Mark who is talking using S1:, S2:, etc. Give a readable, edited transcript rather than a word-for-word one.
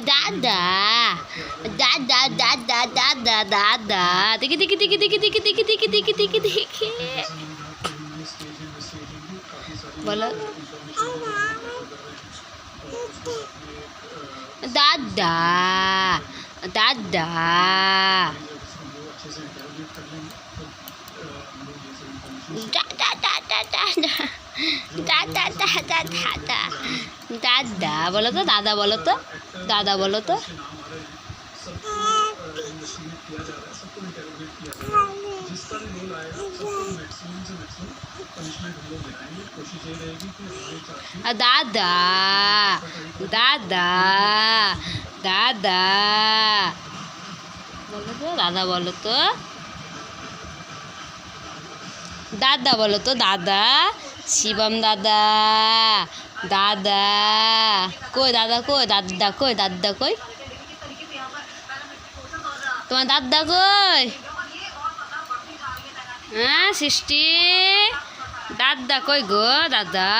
S1: দাদা দাদা দাদা দাদা দাদা দেখি দেখি দেখি দেখি দেখি দেখি দেখি দেখি দেখি দেখি বলো দাদা দাদা দাদা দাদা দাদা দাদা দাদা দাদা বলো তো দাদা বলো তো দাদা বলো তো দাদা দাদা দাদা বলো তো দাদা বলো তো দাদা বলো তো দাদা শিবম দাদা দাদা কই দাদা কই দাদা কই দাদা কই তোমার দাদা কই হ্যাঁ সৃষ্টি দাদা কই গো দাদা